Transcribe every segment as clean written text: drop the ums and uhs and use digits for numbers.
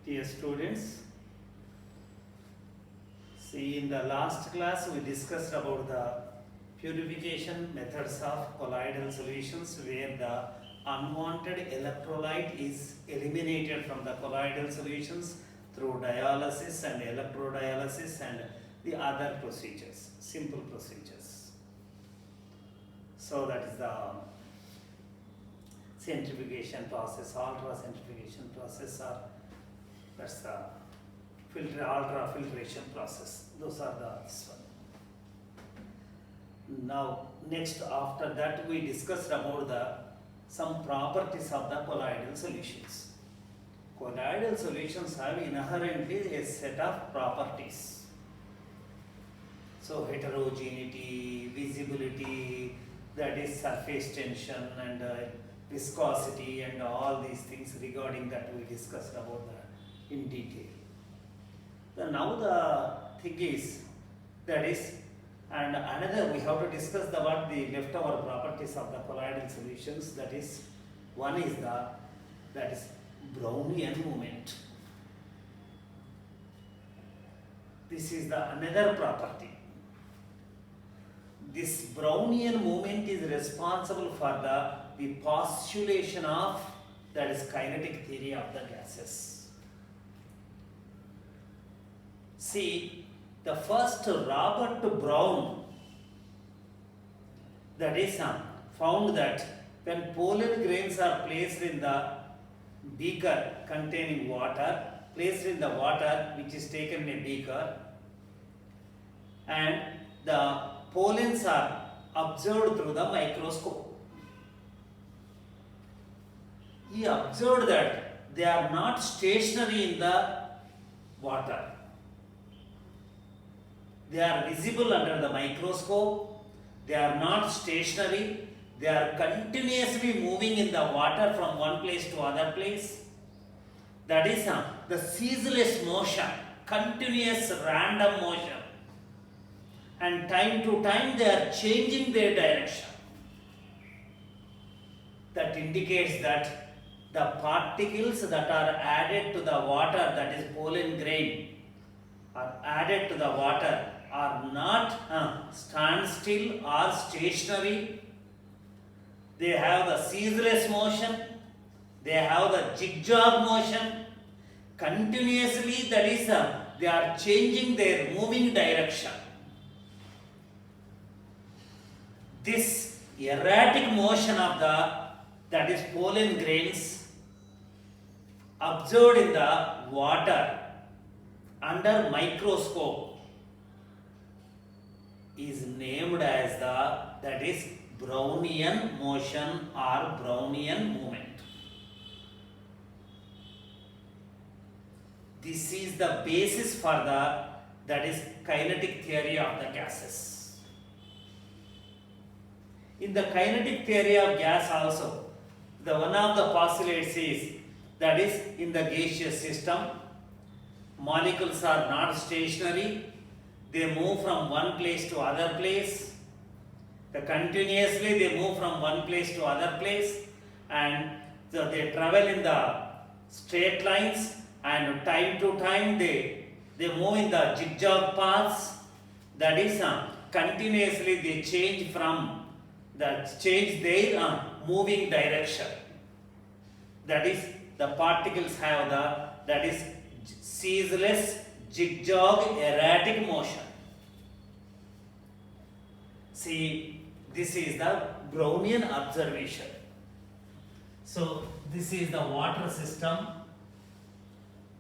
Dear students, see, in the last class we discussed about the purification methods of colloidal solutions where the unwanted electrolyte is eliminated from the colloidal solutions through dialysis and electrodialysis and the other procedures, simple procedures. So that is the centrifugation process, ultra centrifugation process, or that's the ultra filtration process. Those are the this one. Now next, after that we discussed about some properties of the colloidal solutions. Colloidal solutions have inherently a set of properties. So heterogeneity, visibility, that is surface tension and viscosity and all these things regarding that we discussed about that in detail. Now the thing is, that is, and another we have to discuss what the leftover properties of the colloidal solutions. That is, one is that is Brownian moment. This is the another property. This Brownian moment is responsible for the postulation of, that is, kinetic theory of the gases. See, the first Robert Brown, that is, found that when pollen grains are placed in the beaker containing water, placed in the water which is taken in a beaker, and the pollens are observed through the microscope. He observed that they are not stationary in the water. They are visible under the microscope. They are not stationary. They are continuously moving in the water from one place to other place. That is the ceaseless motion, continuous random motion. And time to time they are changing their direction. That indicates that the particles that are added to the water, that is pollen grain, are added to the water, are not standstill or stationary. They have the ceaseless motion. They have the zigzag motion. Continuously, that is, they are changing their moving direction. This erratic motion of that is pollen grains observed in the water under microscope is named as that is Brownian motion or Brownian movement. This is the basis for that is kinetic theory of the gases. In the kinetic theory of gas also, the one of the postulates is that is in the gaseous system, molecules are not stationary. They move from one place to other place. Continuously they move from one place to other place, and so they travel in the straight lines, and time to time they move in the zigzag paths. That is, continuously they change their moving direction. That is, the particles have that is ceaseless zigzag erratic motion. See, this is the Brownian observation. So this is the water system,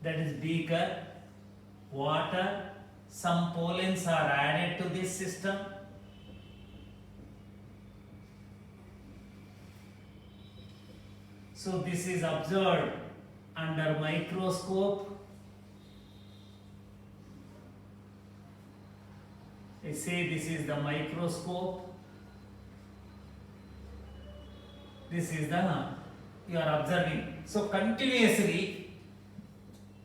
that is beaker, water, some pollens are added to this system. So this is observed under microscope. I say this is the microscope. This is the you are observing. So continuously,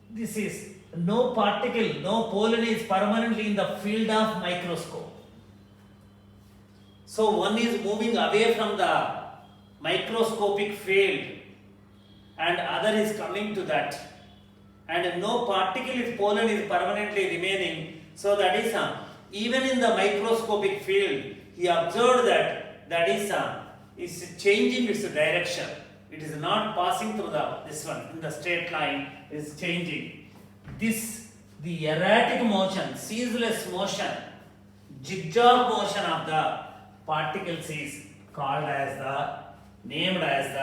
this is no particle, no pollen is permanently in the field of microscope. So one is moving away from the microscopic field and other is coming to that. and no particle is pollen is permanently remaining. So that is even in the microscopic field, he observed that is changing its direction. It is not passing through this one in the straight line. Is changing. The erratic motion, ceaseless motion, zigzag motion of the particles is called as named as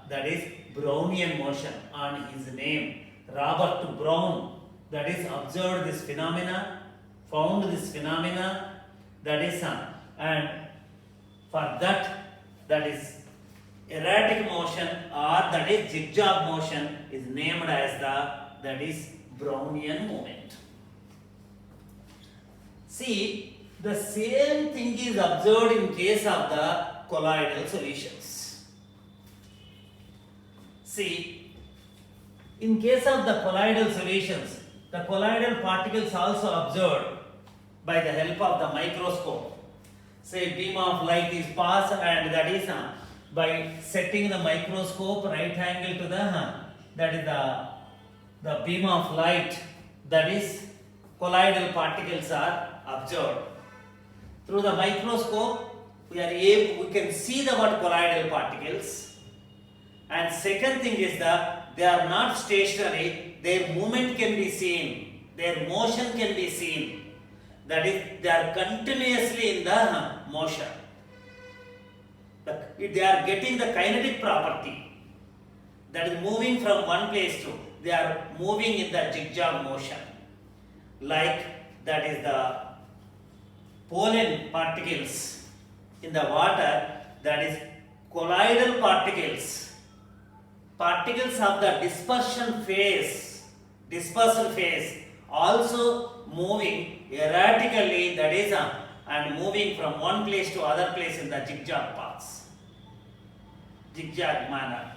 that is Brownian motion. On his name, Robert Brown, that is observed this phenomena, found this phenomena, that is and for that is erratic motion or that is zigzag motion is named as that is Brownian movement. See, the same thing is observed in case of the colloidal solutions. See, in case of the colloidal solutions, the colloidal particles also observed by the help of the microscope. Say beam of light is passed, and that is by setting the microscope right angle to that is the beam of light, that is colloidal particles are observed. Through the microscope, we can see the colloidal particles. And second thing is they are not stationary, their movement can be seen, their motion can be seen. That is, they are continuously in the motion. They are getting the kinetic property, that is moving from one place to, they are moving in the zigzag motion. Like that is the pollen particles in the water, that is colloidal particles, particles of the dispersion phase also moving erratically, that is and moving from one place to other place in the zigzag paths, zigzag manner.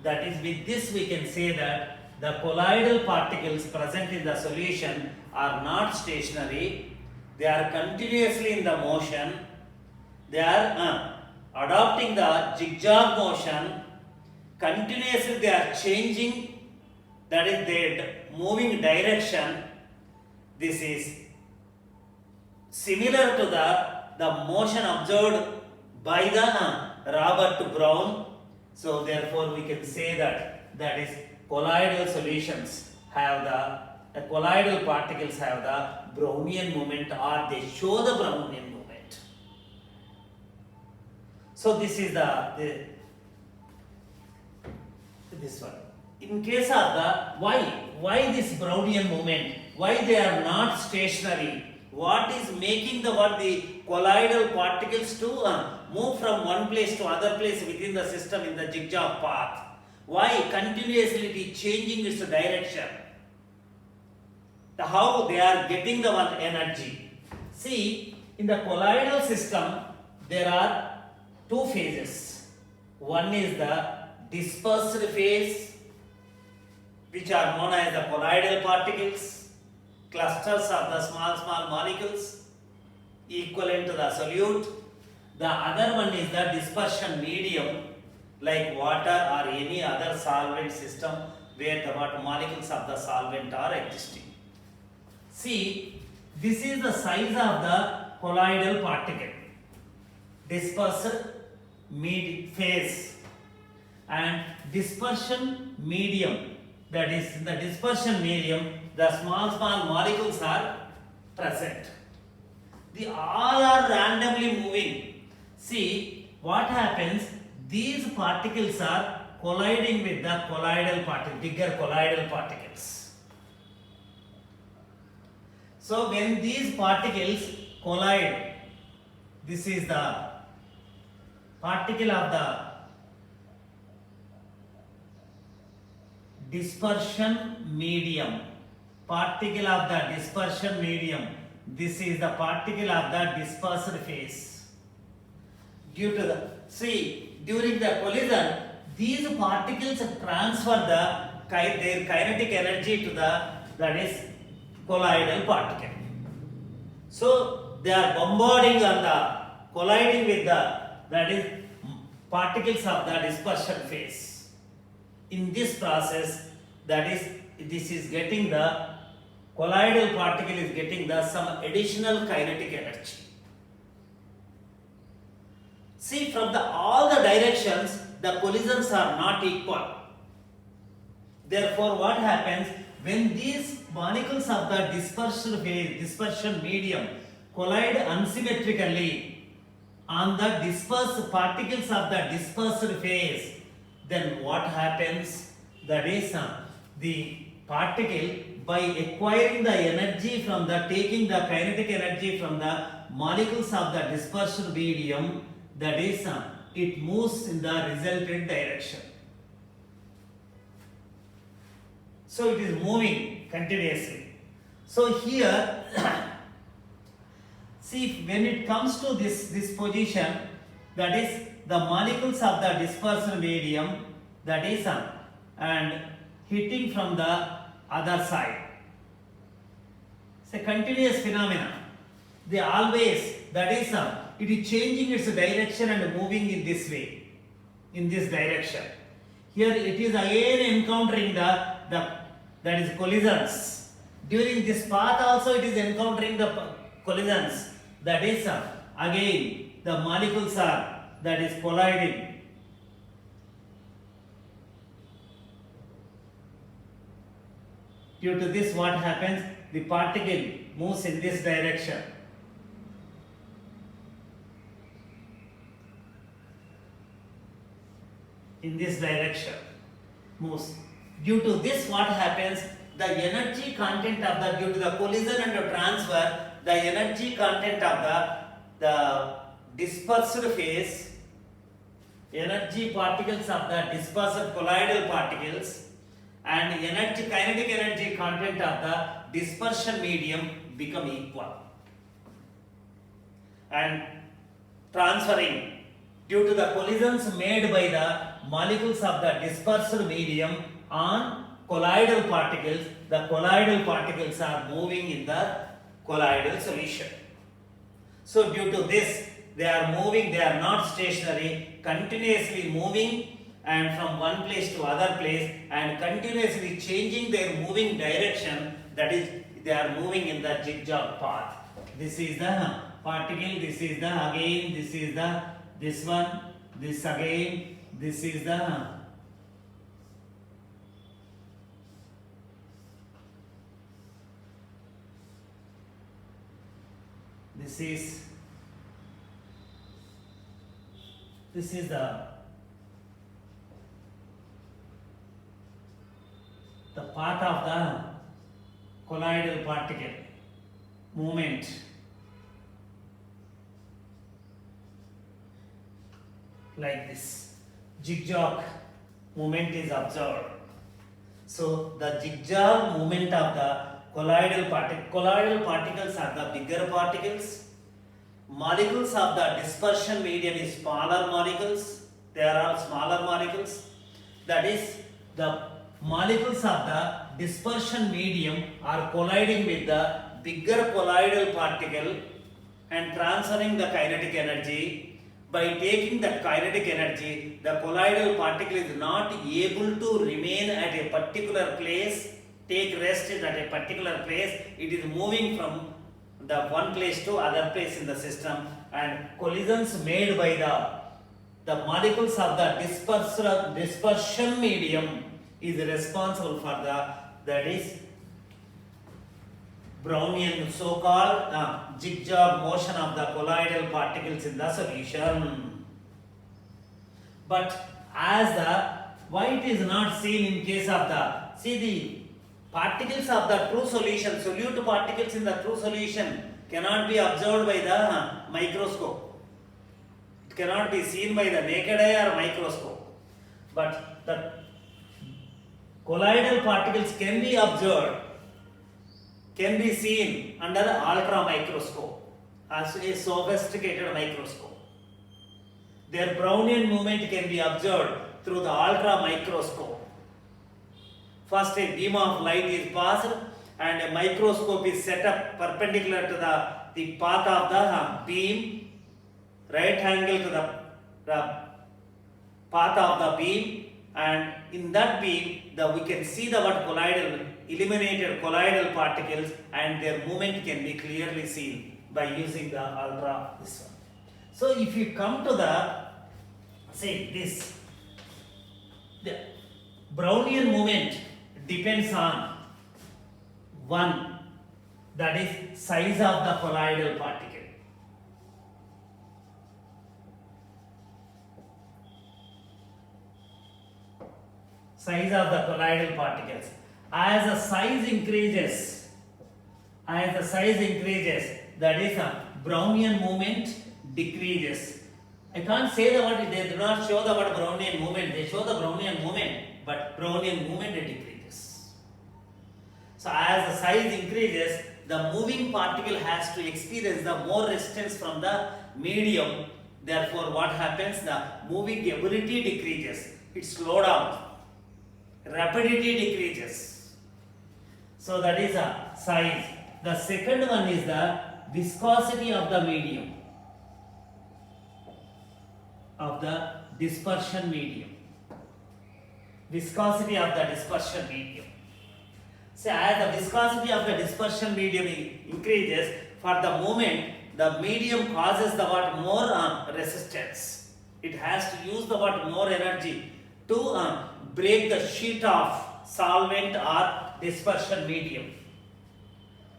That is, with this we can say that the colloidal particles present in the solution are not stationary, they are continuously in the motion, they are adopting the zigzag motion, continuously they are changing, that is their moving direction. This is similar to the motion observed by the Robert Brown. So therefore we can say that is colloidal solutions have the colloidal particles have the Brownian movement, or they show the Brownian movement. So this is this one. In case of the why this Brownian movement, why they are not stationary, what is making the colloidal particles to move from one place to other place within the system in the zigzag path? Why continuously it is changing its direction? How they are getting the energy? See, in the colloidal system there are two phases. One is the dispersed phase, which are known as the colloidal particles, clusters of the small molecules equivalent to the solute. The other one is the dispersion medium, like water or any other solvent system where the molecules of the solvent are existing. See, this is the size of the colloidal particle, dispersed phase, and dispersion medium. That is, in the dispersion medium, the small molecules are present. They all are randomly moving. See, what happens? These particles are colliding with the colloidal particle, bigger colloidal particles. So when these particles collide, this is the particle of the dispersion medium, particle of the dispersion medium. This is the particle of the dispersed phase. Due to during the collision, these particles transfer their kinetic energy to that is colloidal particle. So they are bombarding on colliding with that is particles of the dispersion phase. In this process, that is this is getting the colloidal particle is getting the some additional kinetic energy. See, from all the directions, the collisions are not equal. Therefore, what happens when these molecules of the dispersion medium collide unsymmetrically on the dispersed particles of the dispersed phase, then what happens? That is, the particle, by acquiring the energy from the taking the kinetic energy from the molecules of the dispersed medium, that is, it moves in the resultant direction. So it is moving continuously. So here, see, when it comes to this position, that is the molecules of the dispersed medium, that is, and hitting from the other side. It's a continuous phenomenon. They always, that is, it is changing its direction and moving in this way, in this direction. Here it is again encountering that is collisions. During this path also it is encountering the collisions. That is, again the molecules are, that is, colliding. Due to this, what happens? The particle moves in this direction. In this direction moves. Due to this, what happens? The energy content of the, due to the collision and the transfer, the energy content of the dispersed phase, energy particles of the dispersed colloidal particles, and kinetic energy content of the dispersion medium become equal and transferring due to the collisions made by the molecules of the dispersed medium on colloidal particles. The colloidal particles are moving in the colloidal solution. So due to this, they are moving, they are not stationary, continuously moving and from one place to other place and continuously changing their moving direction. That is, they are moving in the zigzag path. This is the particle, this is the again, this is the this one, this again, this is the this is the path of the colloidal particle movement. Like this, zigzag movement is observed. So the zigzag movement of the colloidal particles are the bigger particles. Molecules of the dispersion medium is smaller molecules. They are all smaller molecules. That is, the molecules of the dispersion medium are colliding with the bigger colloidal particle and transferring the kinetic energy. By taking that kinetic energy, the colloidal particle is not able to remain at a particular place, take rest at a particular place. It is moving from the one place to other place in the system, and collisions made by the molecules of the dispersion medium is responsible for that is Brownian so-called zigzag motion of the colloidal particles in the solution. But why it is not seen in case of the particles of the true solution, solute particles in the true solution cannot be observed by the microscope. It cannot be seen by the naked eye or microscope. But the colloidal particles can be observed, can be seen under ultra microscope as a sophisticated microscope. Their Brownian movement can be observed through the ultra microscope. First, a beam of light is passed and a microscope is set up perpendicular to the path of the beam, right angle to the path of the beam, and in that beam we can see the colloidal eliminated colloidal particles and their movement can be clearly seen by using the ultra this one. So if you come to the say this, the Brownian movement depends on one, that is size of the colloidal particle. Size of the colloidal particles. As the size increases, that is a Brownian movement decreases. I can't say the word, they do not show the word Brownian movement, they show the Brownian movement, but Brownian movement decreases. So as the size increases, the moving particle has to experience the more resistance from the medium. Therefore, what happens? The moving ability decreases. It slows down. Rapidity decreases. So that is a size. The second one is the viscosity of the medium, of the dispersion medium. Viscosity of the dispersion medium. So as the viscosity of the dispersion medium increases, for the moment the medium causes the what more resistance. It has to use the what more energy to break the sheet of solvent or dispersion medium.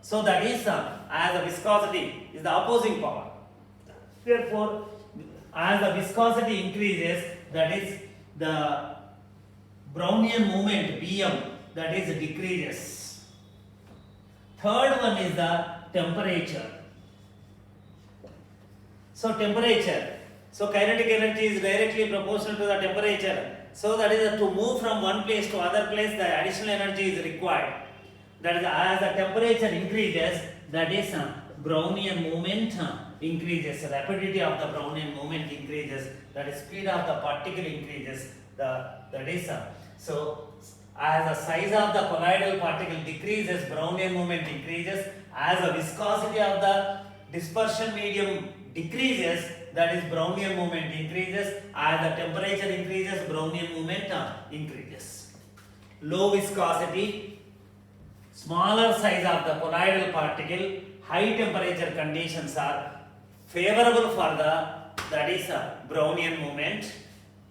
So that is as the viscosity is the opposing power. Therefore, as the viscosity increases, that is the Brownian movement Bm, that is decreases. Third one is the temperature. So temperature. So kinetic energy is directly proportional to the temperature. So that is to move from one place to other place, the additional energy is required. That is as the temperature increases, that is Brownian movement increases. Rapidity of the Brownian movement increases. That is speed of the particle increases. So as the size of the colloidal particle decreases, Brownian movement increases. As the viscosity of the dispersion medium decreases, that is Brownian movement increases. As the temperature increases, Brownian movement increases. Low viscosity, smaller size of the colloidal particle, high temperature conditions are favorable for the, that is Brownian movement,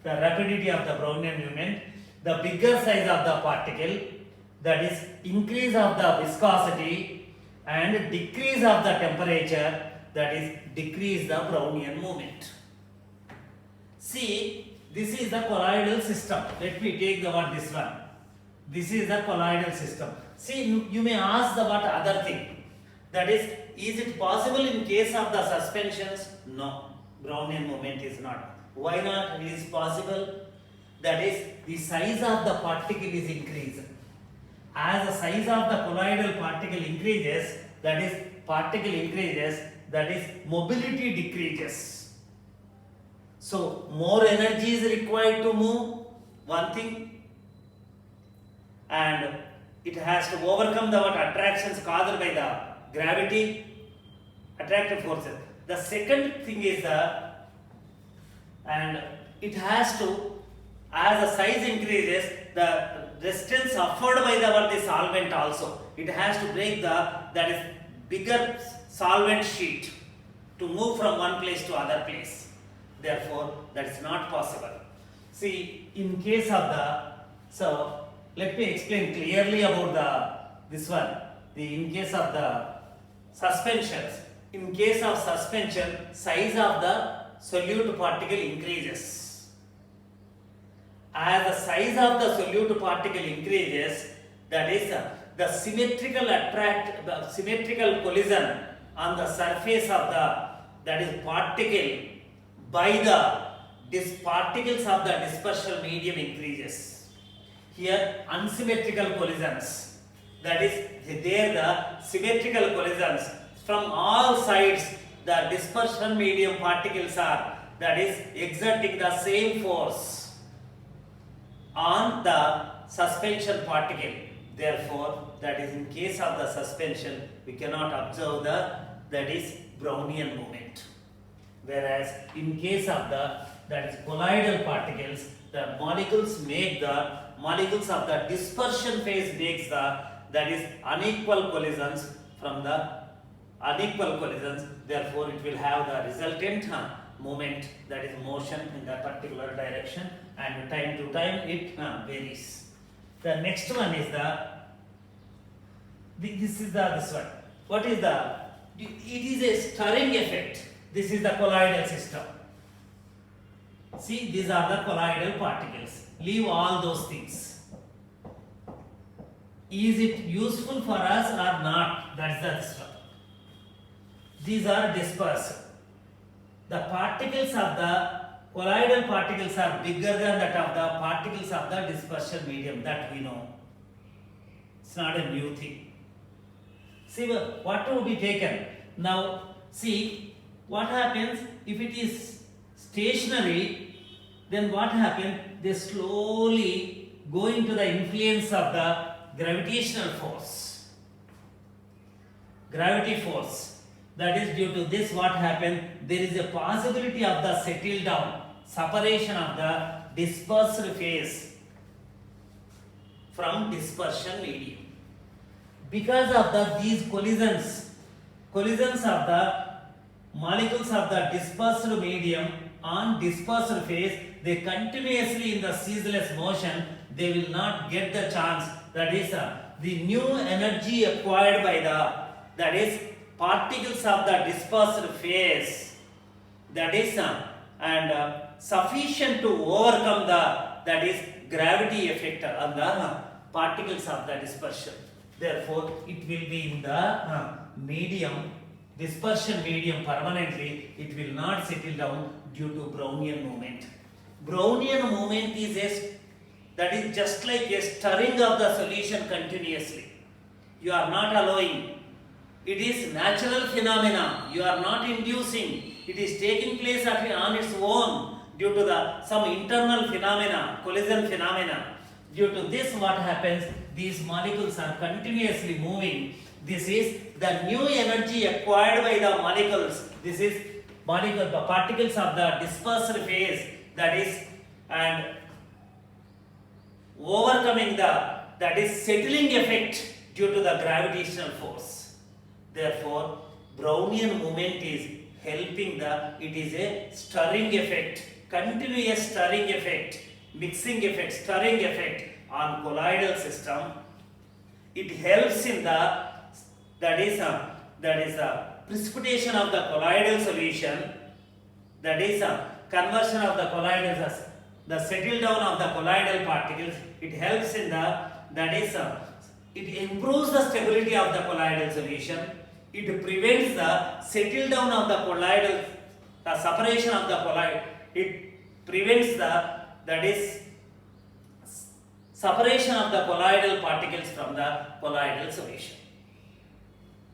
the rapidity of the Brownian movement. The bigger size of the particle, that is increase of the viscosity and decrease of the temperature, that is decrease the Brownian movement. See, this is the colloidal system. Let me take the one, this one. This is the colloidal system. See, you may ask the what other thing. That is it possible in case of the suspensions? No, Brownian movement is not. Why not? It is possible. That is, the size of the particle is increased. As the size of the colloidal particle increases, that is mobility decreases. So more energy is required to move, one thing, and it has to overcome the what attractions caused by the gravity, attractive forces. The second thing is and it has to, as the size increases, the resistance offered by the solvent also, it has to break the, that is bigger solvent sheet to move from one place to other place. Therefore, that is not possible. See, in case of the, so let me explain clearly about this one. In case of the suspensions, in case of suspension, size of the solute particle increases. As the size of the solute particle increases, that is the symmetrical collision on the surface of the, that is particle by the particles of the dispersion medium increases. Here unsymmetrical collisions, that is there the symmetrical collisions from all sides, the dispersion medium particles are, that is exerting the same force on the suspension particle. Therefore, that is in case of the suspension, we cannot observe the, that is Brownian movement. Whereas in case of the, that is colloidal particles, the molecules of the dispersion phase makes the, that is unequal collisions from the unequal collisions, therefore it will have the resultant moment, that is motion in that particular direction, and time to time it varies. The next one is this one. What is it is a stirring effect. This is the colloidal system. See, these are the colloidal particles. Leave all those things. Is it useful for us or not? That's this one. These are dispersed. The particles of the colloidal particles are bigger than that of the particles of the dispersion medium, that we know. It's not a new thing. See what will be taken. Now see what happens if it is stationary, then what happens? They slowly go into the influence of the gravitational force. Gravity force. That is, due to this what happened? There is a possibility of the settle down, separation of the dispersed phase from dispersion medium. Because of these collisions of the molecules of the dispersed medium on dispersed phase, they continuously in the ceaseless motion, they will not get the chance, that is the new energy acquired by that is particles of the dispersed phase, that is and sufficient to overcome that is gravity effect on the particles of the dispersion. Therefore, it will be in the medium, dispersion medium permanently. It will not settle down due to Brownian movement. Brownian movement is that is just like a stirring of the solution continuously. You are not allowing. It is natural phenomena. You are not inducing. It is taking place on its own due to some internal phenomena, collision phenomena. Due to this, what happens? These molecules are continuously moving. This is the new energy acquired by the molecules. This is the particles of the dispersed phase, that is, and overcoming that is settling effect due to the gravitational force. Therefore, Brownian movement is helping it is a stirring effect, continuous stirring effect, mixing effect, stirring effect on colloidal system. It helps in that is the precipitation of the colloidal solution, that is conversion of the colloidal, the settle down of the colloidal particles. It helps in it improves the stability of the colloidal solution. It prevents the settle down of the colloidal, the separation of the colloid. It prevents that is separation of the colloidal particles from the colloidal solution.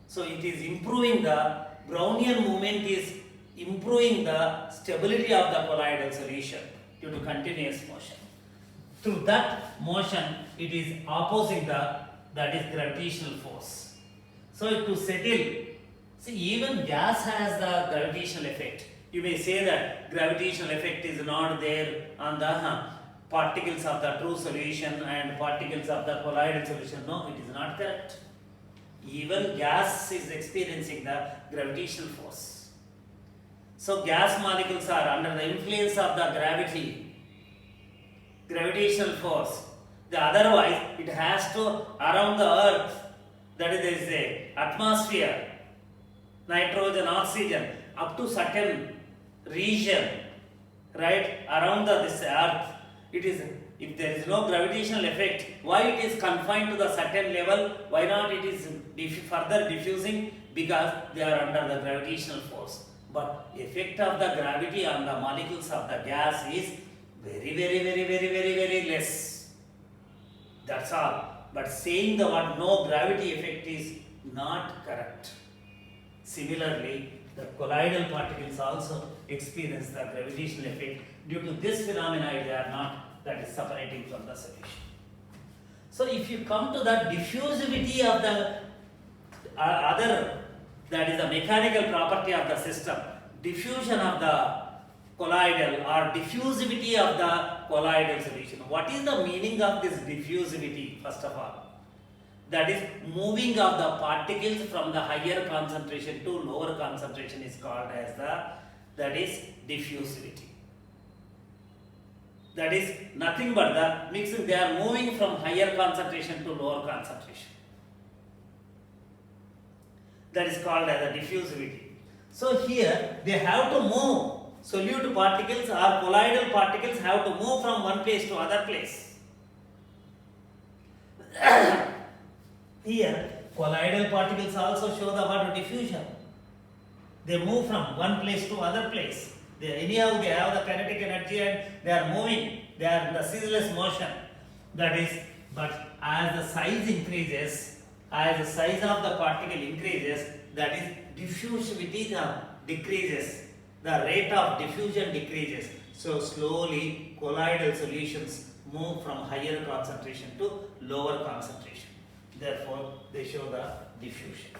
So it is improving the Brownian movement is improving the stability of the colloidal solution due to continuous motion. Through that motion, it is opposing that is gravitational force. So to settle, see, even gas has the gravitational effect. You may say that gravitational effect is not there on the particles of the true solution and particles of the colloidal solution. No, it is not correct. Even gas is experiencing the gravitational force. So gas molecules are under the influence of the gravitational force. Otherwise, it has to around the earth, that is, there is a atmosphere, nitrogen, oxygen, up to certain region, right, around this earth. It is, if there is no gravitational effect, why it is confined to the certain level? Why not it is further diffusing? Because they are under the gravitational force. But effect of the gravity on the molecules of the gas is very less. That's all. But saying the word no gravity effect is not correct. Similarly, the colloidal particles also experience the gravitational effect. Due to this phenomena, they are not, that is, separating from the solution. So if you come to the diffusivity of the other, that is the mechanical property of the system, diffusion of the colloidal or diffusivity of the colloidal solution. What is the meaning of this diffusivity, first of all? that is moving of the particles from the higher concentration to lower concentration is called as that is diffusivity. That is nothing but the mixing, they are moving from higher concentration to lower concentration. That is called as a diffusivity. So here they have to move, solute particles or colloidal particles have to move from one place to other place. Here colloidal particles also show the what diffusion. They move from one place to other place. Anyhow they have the kinetic energy and they are moving. They are in the ceaseless motion. That is, but as the size increases, as the size of the particle increases, that is diffusivity decreases. The rate of diffusion decreases. So slowly colloidal solutions move from higher concentration to lower concentration. Therefore, they show the diffusion.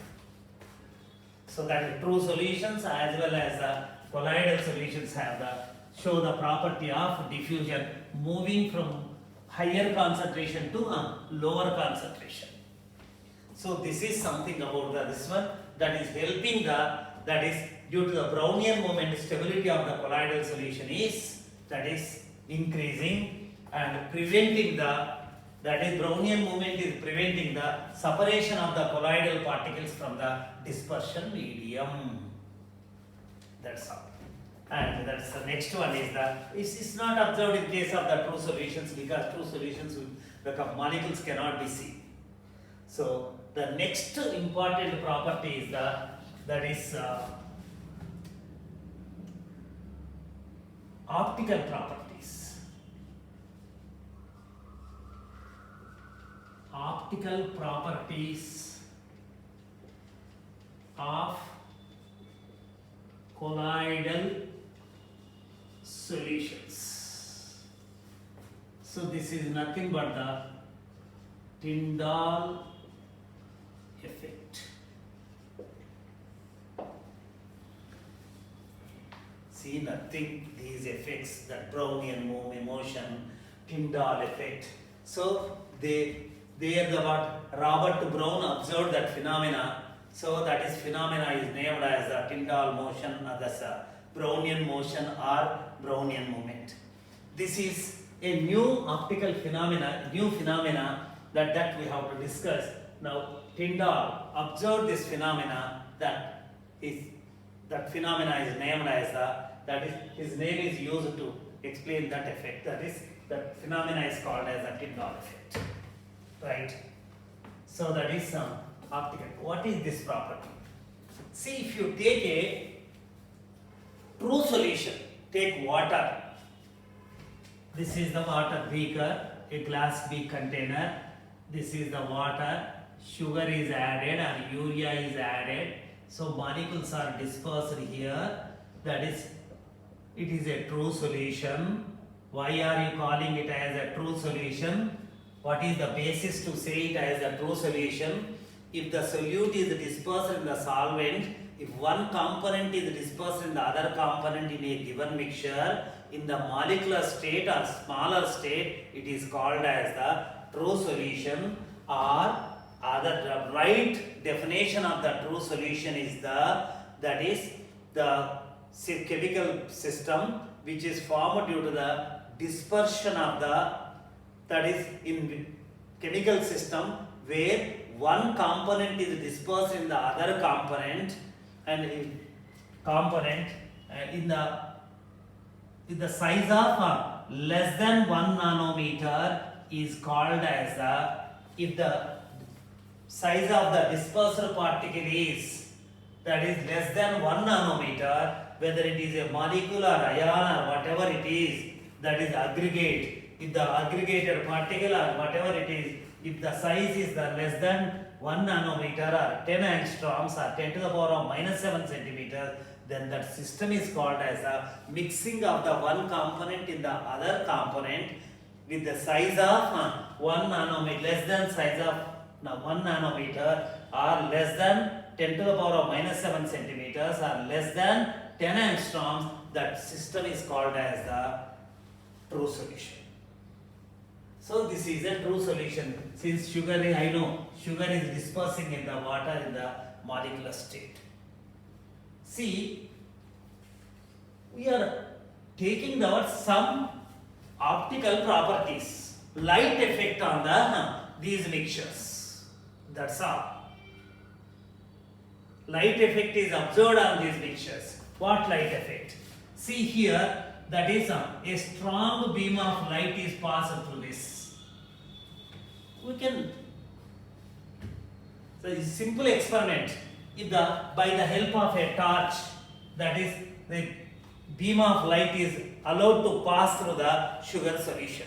So that is true solutions as well as the colloidal solutions have show the property of diffusion, moving from higher concentration to lower concentration. So this is something about this one, that is helping that is due to the Brownian moment, stability of the colloidal solution is increasing and preventing that is Brownian moment is preventing the separation of the colloidal particles from the dispersion medium. That's all. And that's the next one is it's not observed in case of the true solutions, because true solutions the molecules cannot be seen. So the next important property is that is optical properties. Optical properties of colloidal solutions. So this is nothing but the Tyndall effect. See, nothing, these effects, that Brownian motion, Tyndall effect. So they are the what Robert Brown observed that phenomena. So that is phenomena is named as the Tyndall motion, that's a Brownian motion or Brownian moment. This is a new optical phenomena, that we have to discuss. Now Tyndall observed this phenomena, that phenomena is named as his name is used to explain that effect. That phenomena is called as the Tyndall effect, right? So that is some optical. What is this property? See, if you take a true solution, take water. This is the water beaker, a glass big container. This is the water. Sugar is added or urea is added. So molecules are dispersed here. That is, it is a true solution. Why are you calling it as a true solution? What is the basis to say it as a true solution? If the solute is dispersed in the solvent, if one component is dispersed in the other component in a given mixture, in the molecular state or smaller state, it is called as the true solution. Or the right definition of the true solution is that is the chemical system which is formed due to the dispersion of that is in chemical system where one component is dispersed in the other component, and in the size of less than 1 nanometer is called as if the size of the dispersed particle is that is less than 1 nanometer, whether it is a molecule or ion or whatever it is, that is aggregate. If the aggregated particle or whatever it is, if the size is less than 1 nanometer or 10 angstroms or 10 to the power of minus 7 centimeters, then that system is called as a mixing of the one component in the other component with the size of 1 nanometer, less than size of 1 nanometer or less than 10 to the power of minus 7 centimeters or less than 10 angstroms. That system is called as the true solution. So this is a true solution. Since sugar is, I know, sugar is dispersing in the water in the molecular state. See, we are taking some optical properties, light effect on these mixtures. That's all. Light effect is observed on these mixtures. What light effect? See here, that is a strong beam of light is passed through this. We can, so it's a simple experiment. If by the help of a torch, that is the beam of light is allowed to pass through the sugar solution.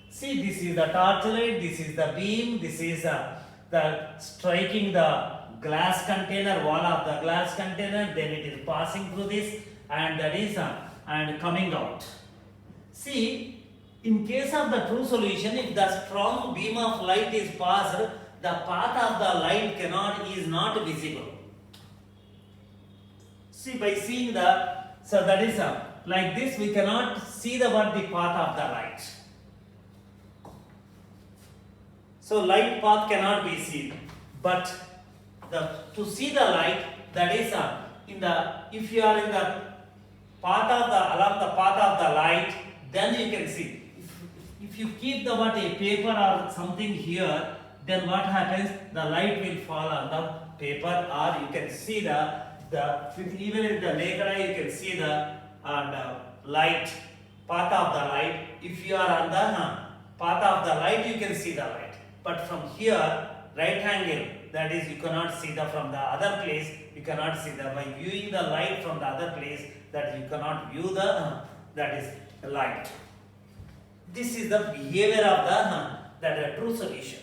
See, this is the torch light, this is the beam, this is the striking the glass container, wall of the glass container, then it is passing through this, and that is and coming out. See, in case of the true solution, if the strong beam of light is passed, the path of the light is not visible. See, by seeing so that is like this, we cannot see the path of the light. So light path cannot be seen, but to see the light, that is if you are in the along the path of the light, then you can see. If you keep a paper or something here, then what happens? The light will fall on the paper, or you can see even in the naked eye you can see the light, path of the light. If you are on the path of the light, you can see the light. But from here, right angle, that is you cannot see from the other place, you cannot see by viewing the light from the other place, that you cannot view that is the light. This is the behavior of that true solution.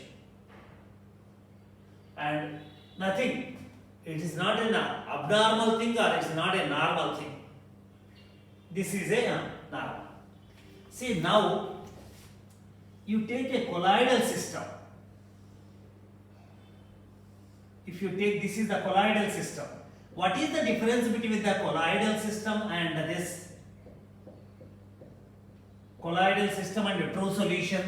And nothing, it is not an abnormal thing or it is not a normal thing. This is a normal. See, now you take a colloidal system. If you take, this is the colloidal system. What is the difference between the colloidal system and this colloidal system and a true solution?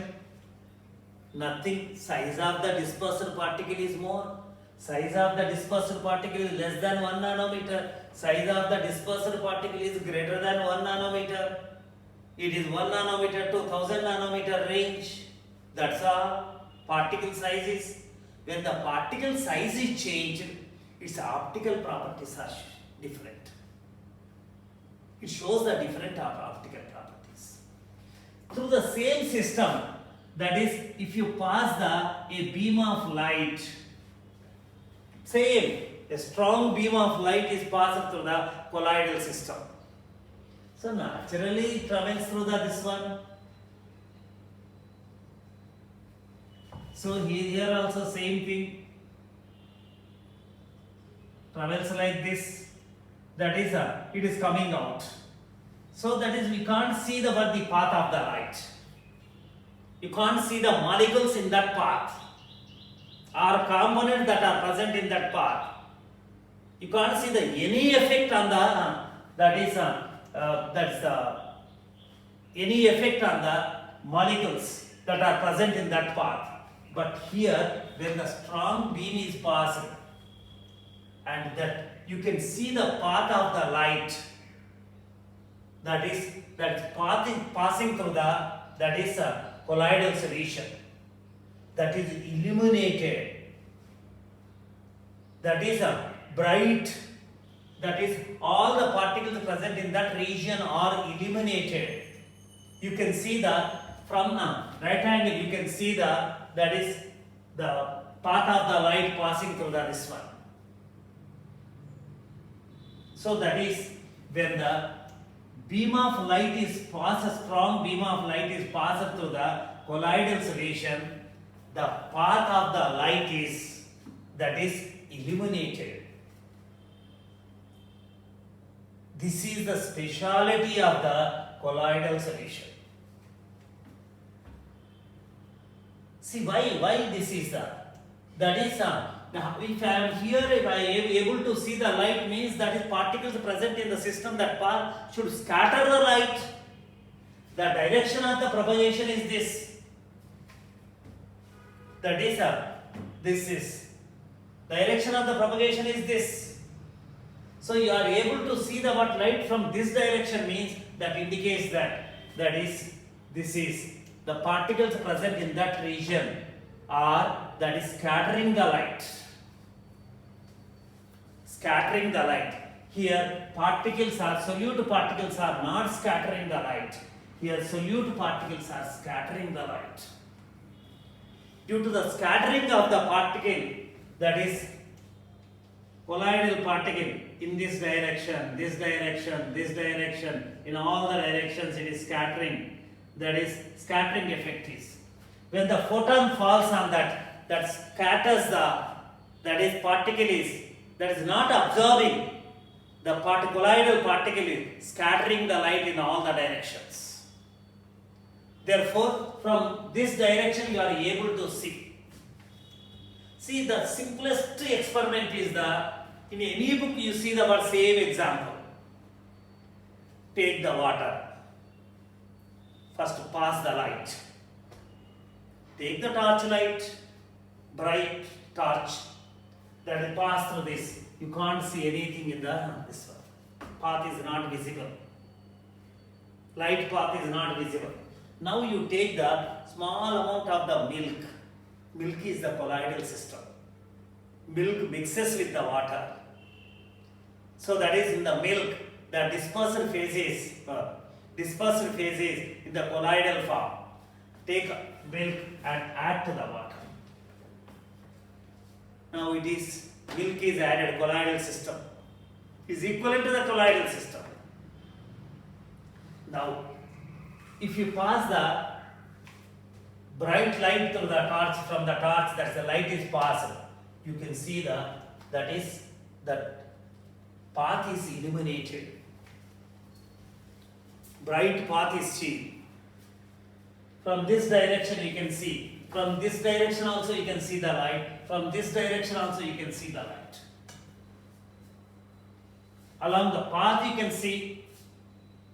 Nothing. Size of the dispersal particle is more. Size of the dispersal particle is less than 1 nanometer. Size of the dispersal particle is greater than 1 nanometer. It is 1 nanometer to 1000 nanometer range. That's all. Particle size is. When the particle size is changed, its optical properties are different. It shows the different optical properties. Through the same system, that is, if you pass a beam of light, same, a strong beam of light is passed through the colloidal system. So naturally it travels through this one. So here also same thing, travels like this, that is it is coming out. So that is, we can't see the path of the light. You can't see the molecules in that path or components that are present in that path. You can't see any effect on any effect on the molecules that are present in that path. But here, when the strong beam is passing, and that you can see the path of the light, that is passing through that is a colloidal solution, that is illuminated, that is a bright, that is all the particles present in that region are illuminated. You can see from right angle, you can see that is the path of the light passing through this one. So that is when the beam of light is passed, a strong beam of light is passed through the colloidal solution, the path of the light is illuminated. This is the speciality of the colloidal solution. See why this is that is now if I am here, if I am able to see the light, means that is particles present in the system that should scatter the light. The direction of the propagation is this. That is this is. Direction of the propagation is this. So you are able to see the what light from this direction means that indicates that is this is the particles present in that region are that is scattering the light. Scattering the light. Here particles are solute particles are not scattering the light. Here solute particles are scattering the light. Due to the scattering of the particle, that is colloidal particle in this direction, this direction, this direction, in all the directions it is scattering. That is scattering effect is. When the photon falls on that scatters that is particle is, that is not absorbing, the colloidal particle is scattering the light in all the directions. Therefore, from this direction you are able to see. See, the simplest experiment is in any book you see the word same example. Take the water. First pass the light. Take the torch light, bright torch, that will pass through this. You can't see anything in this one. Path is not visible. Light path is not visible. Now you take the small amount of the milk. Milk is the colloidal system. Milk mixes with the water. So that is in the milk, the dispersal phases in the colloidal form. Take milk and add to the water. Now it is, milk is added, colloidal system is equivalent to the colloidal system. Now, if you pass the bright light through the torch, from the torch that the light is passed, you can see that path is illuminated. Bright path is seen. From this direction you can see. From this direction also you can see the light. From this direction also you can see the light. Along the path you can see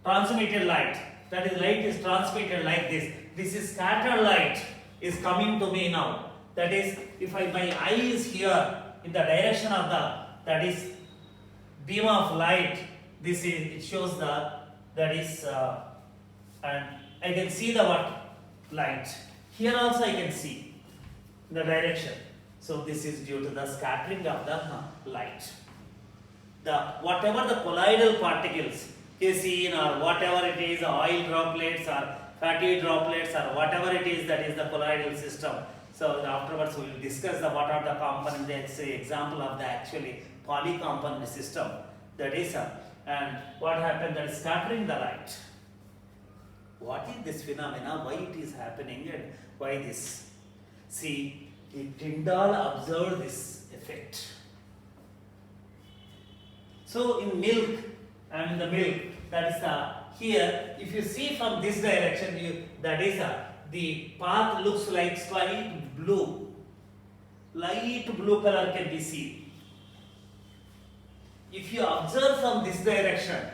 transmitted light. That is, light is transmitted like this. This is scattered light is coming to me now. That is, if my eye is here in the direction of that is beam of light, this is, it shows that is and I can see the what light. Here also I can see the direction. So this is due to the scattering of the light. Whatever the colloidal particles is seen, or whatever it is, oil droplets or fatty droplets or whatever it is, that is the colloidal system. So afterwards we will discuss what are the components. Let's say example of the actually polycomponent system. That is and what happened, that is scattering the light. What is this phenomena? Why it is happening and why this? See, Tyndall observed this effect. So in milk, and in the milk, that is here, if you see from this direction, that is the path looks like slight blue. Light blue color can be seen. If you observe from this direction,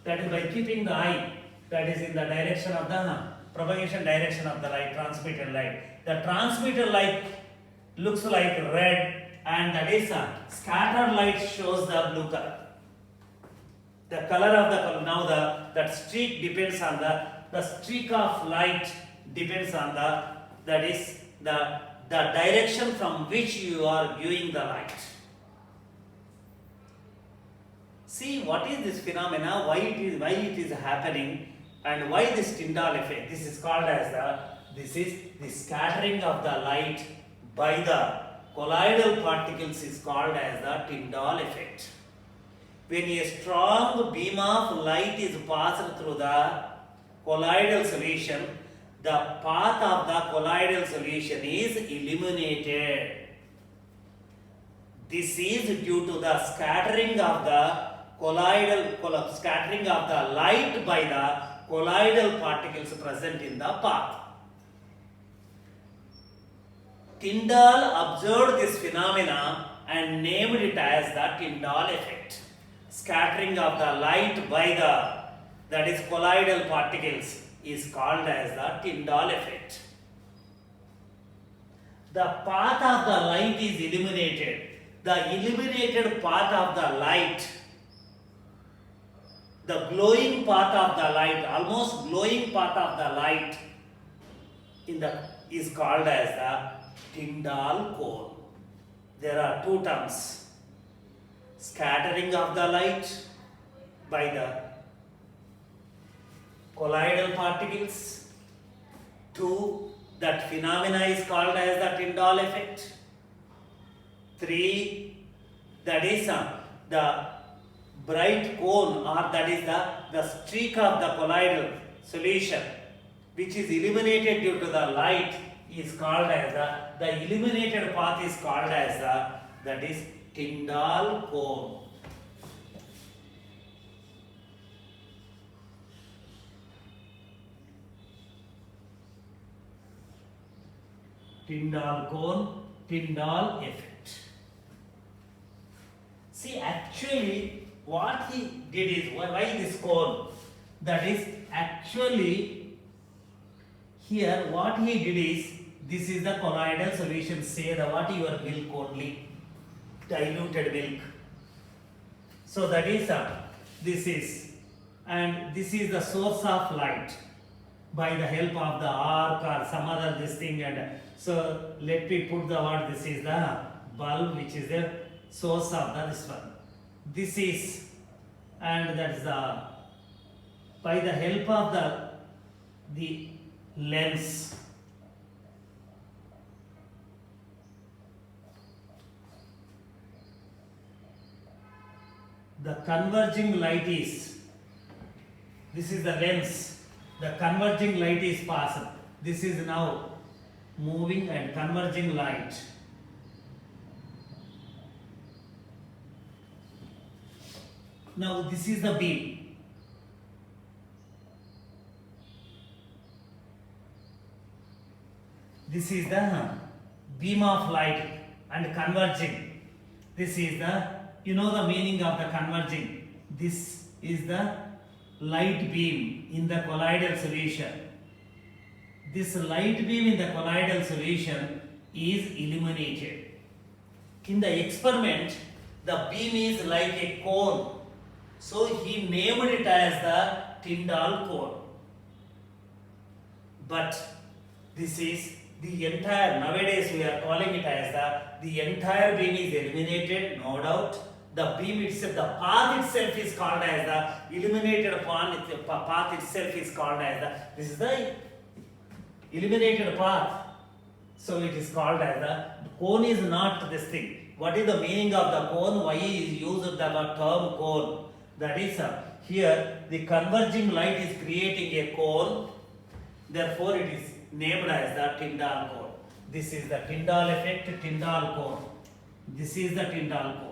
that is by keeping the eye, that is in the direction of the propagation direction of the light, transmitted light. The transmitted light looks like red, and that is scattered light shows the blue color. The color of the now that streak depends on the streak of light depends on that is the direction from which you are viewing the light. See, what is this phenomena? Why it is happening, and why this Tyndall effect? This is called as the scattering of the light by the colloidal particles is called as the Tyndall effect. When a strong beam of light is passed through the colloidal solution, the path of the colloidal solution is illuminated. This is due to the scattering of the scattering of the light by the colloidal particles present in the path. Tyndall observed this phenomena and named it as the Tyndall effect. Scattering of the light by that is colloidal particles is called as the Tyndall effect. The path of the light is illuminated. The illuminated path of the light, the glowing path of the light, almost glowing path of the light is called as the Tyndall cone. There are two terms: scattering of the light by the colloidal particles. Two, that phenomena is called as the Tyndall effect. Three, that is the bright cone, or that is the streak of the colloidal solution which is illuminated due to the light is called as the illuminated path is called as that is Tyndall cone. Tyndall cone, Tyndall effect. See, actually what he did is, why this cone? That is actually here what he did is, this is the colloidal solution, say the what your milk only, diluted milk. So that is this is, and this is the source of light by the help of the arc or some other this thing, and so let me put the word, this is the bulb which is the source of this one. This is, and that is the, by the help of the lens, the converging light is, this is the lens, the converging light is passed. This is now moving and converging light. Now this is the beam. This is the beam of light and converging. This is the, you know the meaning of the converging. This is the light beam in the colloidal solution. This light beam in the colloidal solution is illuminated. In the experiment, the beam is like a cone. So he named it as the Tyndall cone. But this is the entire, nowadays we are calling it as the entire beam is illuminated, no doubt. The beam itself, the path itself is called as the illuminated path itself is called as this is the illuminated path. So it is called as the cone is not this thing. What is the meaning of the cone? Why is used the term cone? That is here the converging light is creating a cone. Therefore it is named as the Tyndall cone. This is the Tyndall effect, Tyndall cone. This is the Tyndall cone.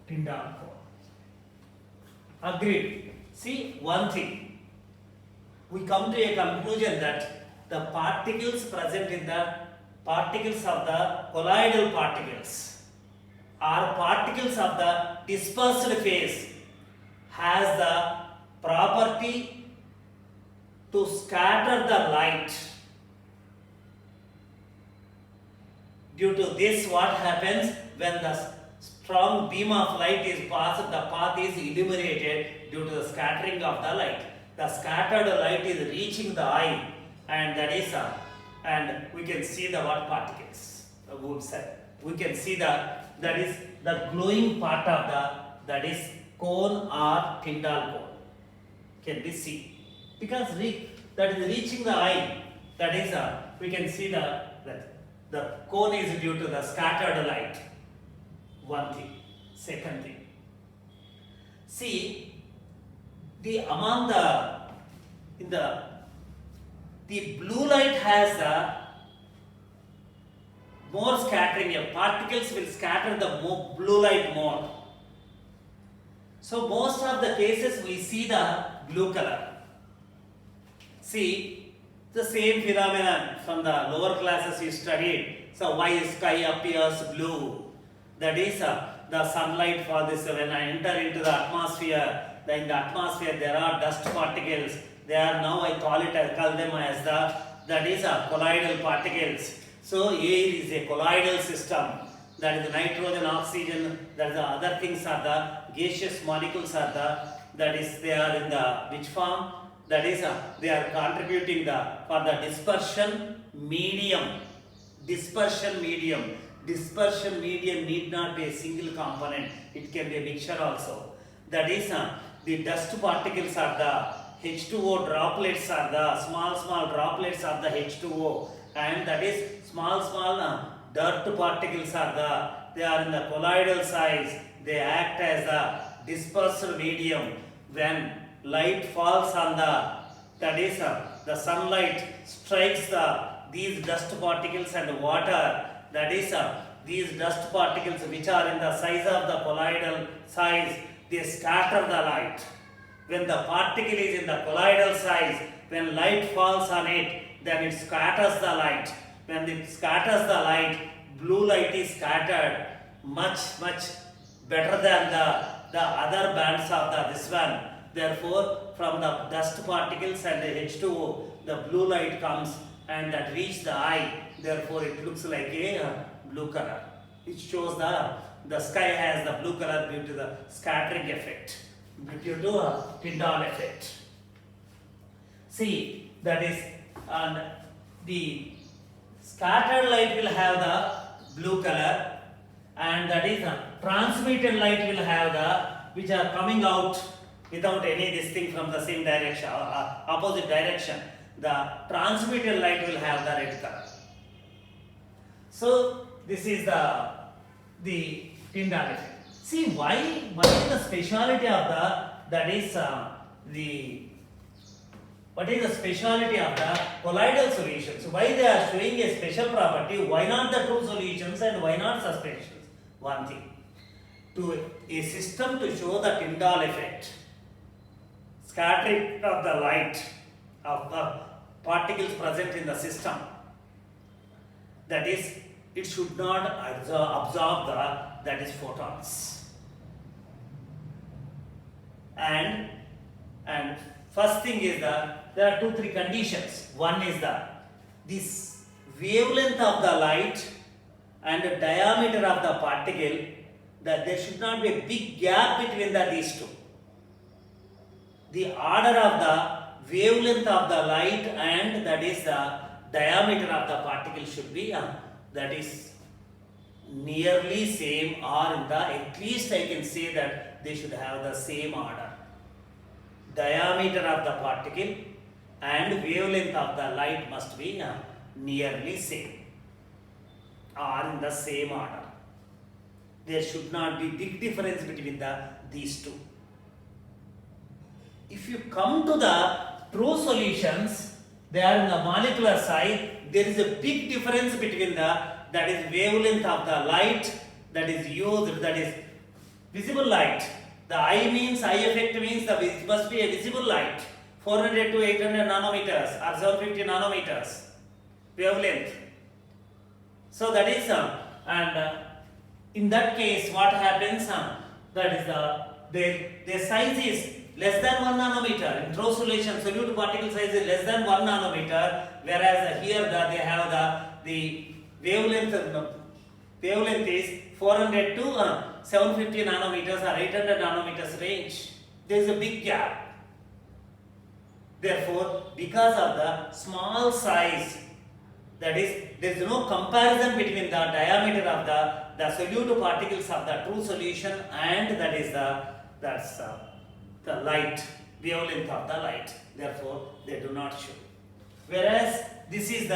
Tyndall cone. Agreed. See, one thing. We come to a conclusion that the particles present in the particles of the colloidal particles or particles of the dispersed phase has the property to scatter the light. Due to this, what happens when the strong beam of light is passed, the path is illuminated due to the scattering of the light. The scattered light is reaching the eye, and that is and we can see the what particles. We can see that is the glowing part of that is cone or Tyndall cone. Can we see? Because that is reaching the eye. That is we can see that the cone is due to the scattered light. One thing. Second thing. See, the blue light has more scattering. Particles will scatter the blue light more. So most of the cases we see the blue color. See, the same phenomenon from the lower classes you studied. So why sky appears blue? That is the sunlight for this, when I enter into the atmosphere, in the atmosphere there are dust particles. They are now I call them as that is a colloidal particles. So air is a colloidal system. That is the nitrogen, oxygen. That is the other things are the gaseous molecules are that is they are in the which form? That is they are contributing for the dispersion medium. Dispersion medium. Dispersion medium need not be a single component. It can be a mixture also. That is the dust particles are the H2O droplets are the small droplets of the H2O, and that is small dirt particles are they are in the colloidal size. They act as the dispersed medium. When light falls on that is the sunlight strikes these dust particles and water. That is these dust particles which are in the size of the colloidal size, they scatter the light. When the particle is in the colloidal size, when light falls on it, then it scatters the light. When it scatters the light, blue light is scattered much better than the other bands of this one. Therefore, from the dust particles and the H2O, the blue light comes and that reaches the eye. Therefore, it looks like a blue color. It shows the sky has the blue color due to the scattering effect, due to a Tyndall effect. See, that is, and the scattered light will have the blue color, and that is transmitted light will have which are coming out without any this thing from the same direction, opposite direction. The transmitted light will have the red color. So this is the Tyndall effect. See why is the speciality of what is the speciality of the colloidal solutions? Why they are showing a special property? Why not the two solutions and why not suspensions? One thing, to a system to show the Tyndall effect, scattering of the light of the particles present in the system, that is, it should not absorb that is photons. And first thing is there are 2-3 conditions. One is this wavelength of the light and the diameter of the particle, that there should not be a big gap between these two. The order of the wavelength of the light and that is the diameter of the particle should be that is nearly same, or in at least I can say that they should have the same order. Diameter of the particle and wavelength of the light must be nearly same, or in the same order. There should not be big difference between these two. If you come to the true solutions, they are in the molecular side. There is a big difference between that is wavelength of the light that is used, that is visible light. The I effect means it must be a visible light, 400 to 800 nanometers or 750 nanometers wavelength. So that is in that case what happens, that is their size is less than 1 nanometer. In true solution, solute particle size is less than 1 nanometer, whereas here they have the wavelength is 400 to 750 nanometers or 800 nanometers range. There is a big gap. Therefore, because of the small size, that is, there is no comparison between the diameter of the solute particles of the true solution and that is the light, wavelength of the light. Therefore, they do not show. Whereas this is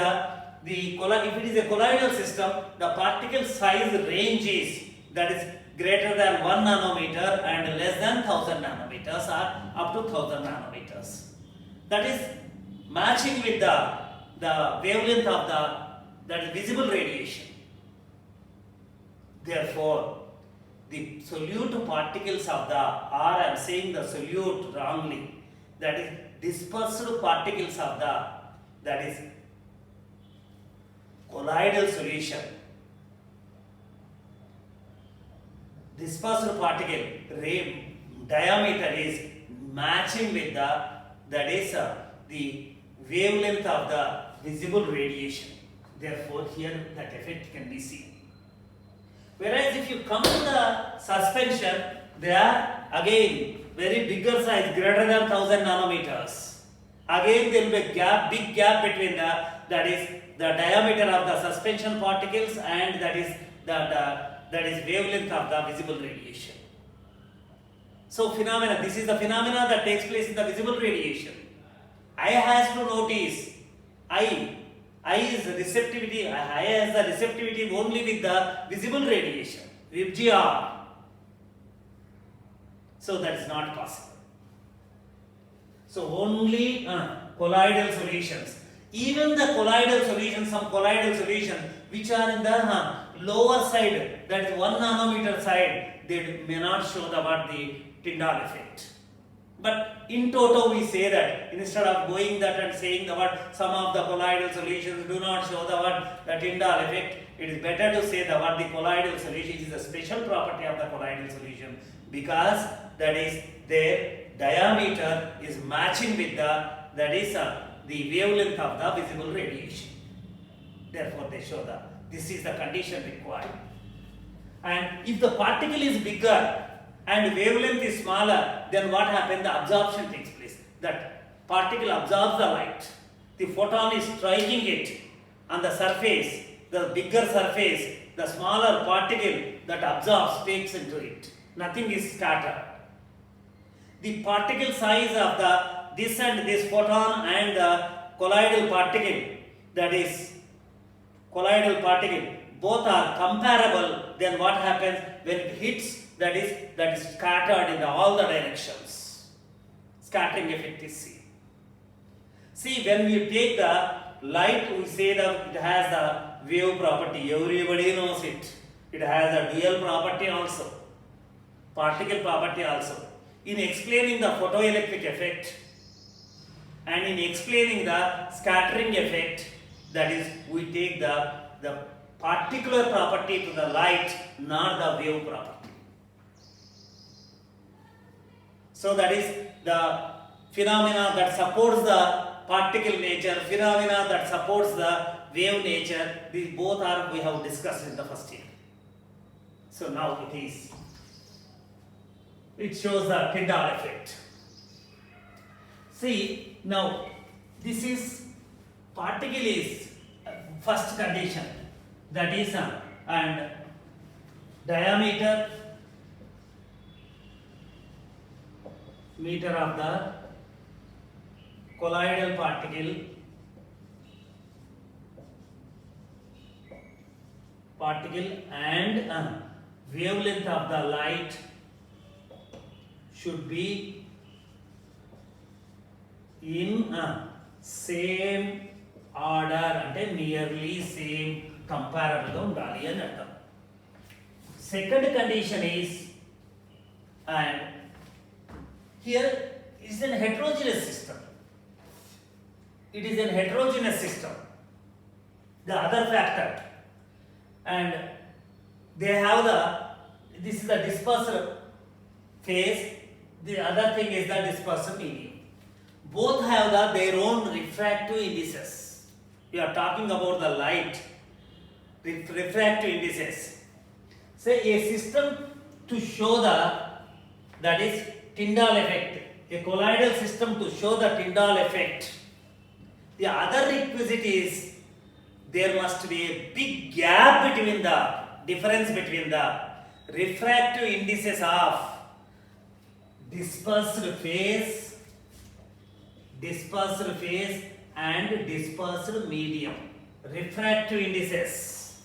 if it is a colloidal system, the particle size range is that is greater than 1 nanometer and less than 1000 nanometers or up to 1000 nanometers. That is matching with the wavelength of that is visible radiation. Therefore, the solute particles of I am saying the solute wrongly, that is dispersed particles of that is colloidal solution. Dispersed particle diameter is matching with that is the wavelength of the visible radiation. Therefore, here that effect can be seen. Whereas if you come to the suspension, they are again very bigger size, greater than 1000 nanometers. Again, there will be a gap, big gap between that is the diameter of the suspension particles and that is wavelength of the visible radiation. So phenomena, this is the phenomena that takes place in the visible radiation. Eye has to notice. Eye is receptivity. Eye has the receptivity only with the visible radiation, VGR. So that is not possible. So only colloidal solutions. Even the colloidal solutions, some colloidal solutions which are in the lower side, that is 1 nanometer side, they may not show the Tyndall effect. But in toto we say that instead of going that and saying some of the colloidal solutions do not show the Tyndall effect, it is better to say the colloidal solution is a special property of the colloidal solution because that is their diameter is matching with the wavelength of the visible radiation. Therefore, they show this is the condition required. And if the particle is bigger and wavelength is smaller, then what happens? The absorption takes place. That particle absorbs the light. The photon is striking it on the surface. The bigger surface, the smaller particle that absorbs takes into it. Nothing is scattered. The particle size of this and this photon and the colloidal particle, that is colloidal particle, both are comparable. Then what happens when it hits? That is scattered in all the directions. Scattering effect is seen. See, when we take the light, we say that it has the wave property. Everybody knows it. It has a dual property also, particle property also. In explaining the photoelectric effect and in explaining the scattering effect, that is, we take the particular property to the light, not the wave property. So that is the phenomena that supports the particle nature, phenomena that supports the wave nature. These both are we have discussed in the first year. So now it shows the Tyndall effect. See, now this is particle is first condition, that is and diameter meter of the colloidal particle and wavelength of the light should be in same order and nearly same comparable ga undali ani artham. Second condition is, and here is a heterogeneous system. It is a heterogeneous system. The other factor, and they have this is the dispersal phase. The other thing is the dispersal medium. Both have their own refractive indices. We are talking about the light refractive indices. Say a system to show that is Tyndall effect, a colloidal system to show the Tyndall effect. The other requisite is there must be a big gap between the difference between the refractive indices of dispersed phase and dispersed medium. Refractive indices.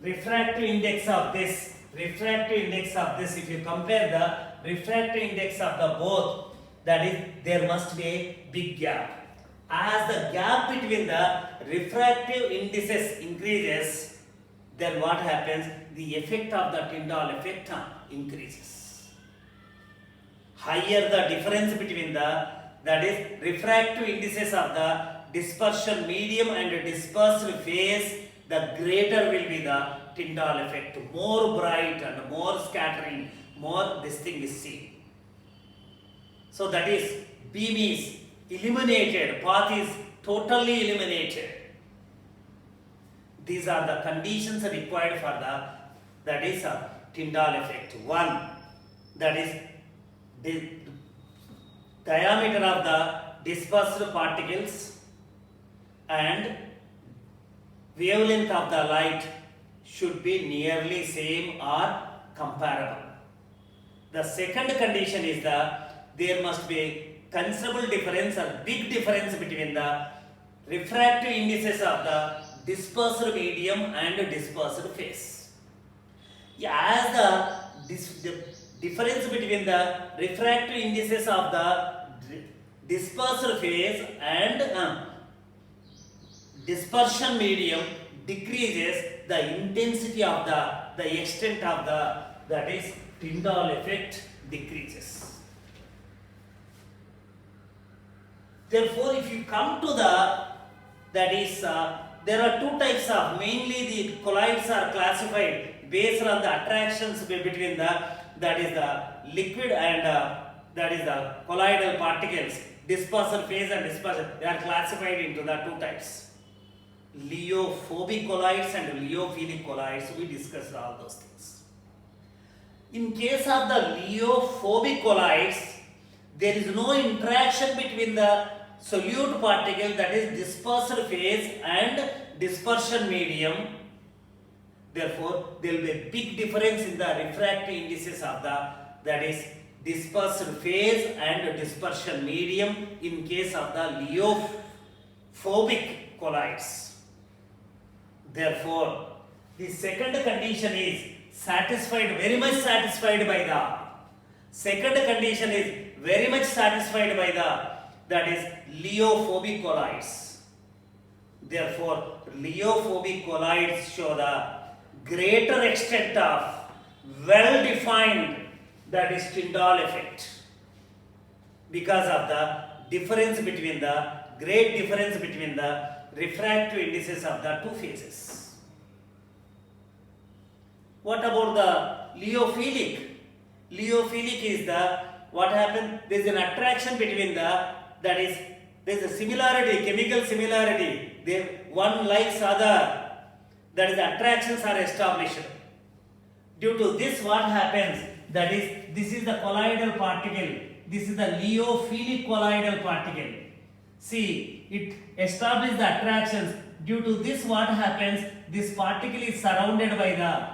Refractive index of this, if you compare the refractive index of the both, that is, there must be a big gap. As the gap between the refractive indices increases, then what happens? The effect of the Tyndall effect increases. Higher the difference between that is refractive indices of the dispersion medium and dispersed phase, the greater will be the Tyndall effect. More bright and more scattering, more this thing is seen. So that is beam is eliminated, path is totally eliminated. These are the conditions required for that is a Tyndall effect. One, that is the diameter of the dispersed particles and wavelength of the light should be nearly same or comparable. The second condition is there must be considerable difference or big difference between the refractive indices of the dispersed medium and dispersed phase. As the difference between the refractive indices of the dispersed phase and dispersion medium decreases, the intensity of the extent of that is Tyndall effect decreases. Therefore, if you come to that is there are two types of, mainly the colloids are classified based on the attractions between that is the liquid and that is the colloidal particles, dispersal phase and dispersion. They are classified into the two types, Leophobic colloids and Leophilic colloids. We discussed all those things. In case of the Leophobic colloids, there is no interaction between the solute particle, that is dispersed phase, and dispersion medium. Therefore, there will be a big difference in the refractive indices of that is dispersed phase and dispersion medium in case of the Leophobic colloids. Therefore, the second condition is satisfied, very much satisfied by the second condition is very much satisfied by that is Leophobic colloids. Therefore, Leophobic colloids show the greater extent of well-defined, that is Tyndall effect, because of the difference between the great difference between the refractive indices of the two phases. What about the Leophilic? Leophilic is what happened? There is an attraction between that is there is a similarity, chemical similarity. One likes other. That is, attractions are established. Due to this, what happens? That is, this is the colloidal particle. This is the Leophilic colloidal particle. See, it establishes the attractions. Due to this, what happens? This particle is surrounded by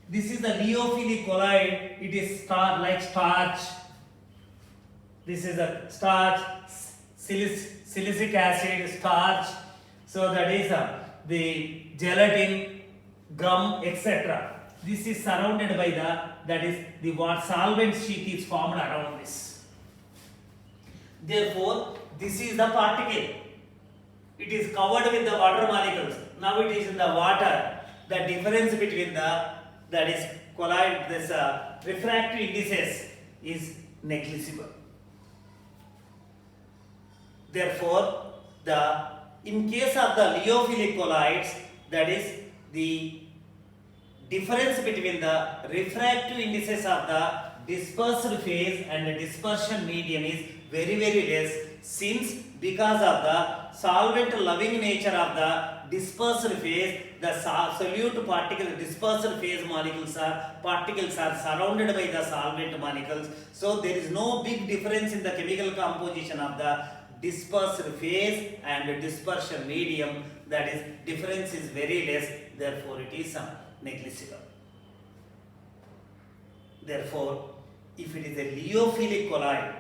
this is the Leophilic colloid. It is like starch. This is a starch, silicic acid, starch. So that is the gelatin, gum, etc. This is surrounded by that is the what solvent sheet is formed around this. Therefore, this is the particle. It is covered with the water molecules. Now it is in the water. The difference between that is colloid, this refractive indices is negligible. Therefore, in case of the Leophilic colloids, that is the difference between the refractive indices of the dispersed phase and the dispersion medium is very less, since because of the solvent loving nature of the dispersed phase, the solute particle dispersed phase particles are surrounded by the solvent molecules. So there is no big difference in the chemical composition of the dispersed phase and dispersion medium. That is, difference is very less, therefore it is negligible. Therefore, if it is a Leophilic colloid,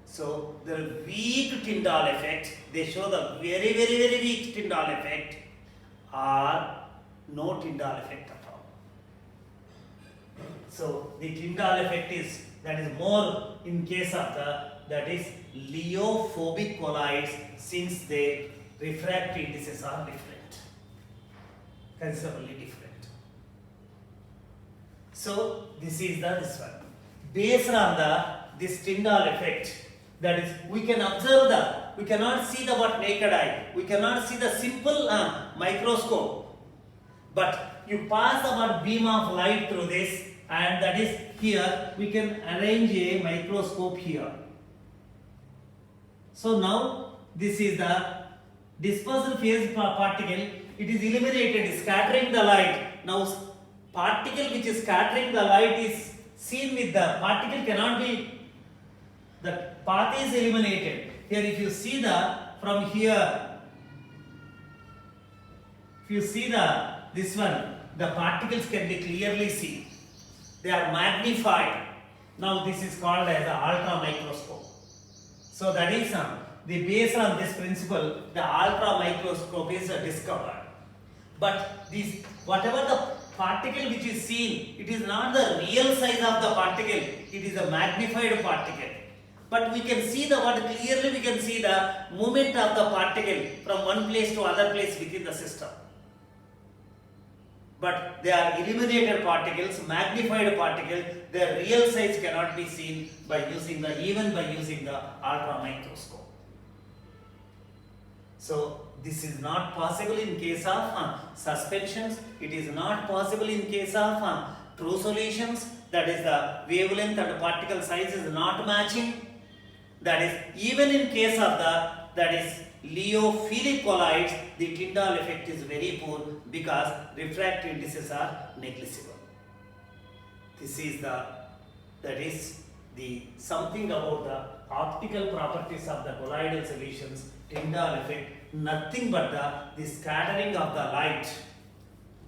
so the weak Tyndall effect, they show the very weak Tyndall effect or no Tyndall effect at all. So the Tyndall effect is more in case of that is Leophobic colloids, since their refractive indices are different, considerably different. So this is this one. Based on this Tyndall effect, that is, we can observe we cannot see what naked eye, we cannot see the simple microscope, but you pass the beam of light through this, and that is here we can arrange a microscope here. So now this is the dispersal phase particle. It is illuminated, scattering the light. Now particle which is scattering the light is seen with the particle cannot be, the path is eliminated. Here if you see the from here, if you see this one, the particles can be clearly seen. They are magnified. Now this is called as the ultra microscope. So that is based on this principle, the ultra microscope is discovered. But this, whatever the particle which is seen, it is not the real size of the particle, it is a magnified particle. But we can see the what clearly, we can see the movement of the particle from one place to other place within the system. But they are illuminated particles, magnified particles, their real size cannot be seen by using the, even by using the ultra microscope. So this is not possible in case of suspensions, it is not possible in case of true solutions, that is the wavelength and particle size is not matching. That is, even in case of the, that is Leo-Philip colloids, the Tyndall effect is very poor because refractive indices are negligible. This is the, that is the something about the optical properties of the colloidal solutions, Tyndall effect, nothing but the scattering of the light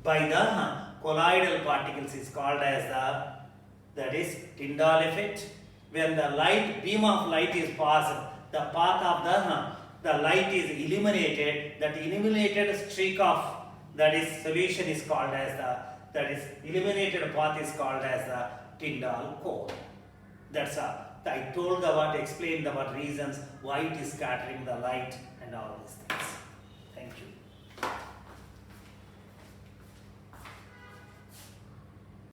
by the colloidal particles is called as the, that is Tyndall effect. When the light, beam of light is passed, the path of the light is illuminated, that illuminated streak of, that is solution is called as the, that is illuminated path is called as the Tyndall cone. That's I told about, explained about reasons why it is scattering the light and all these things. Thank you.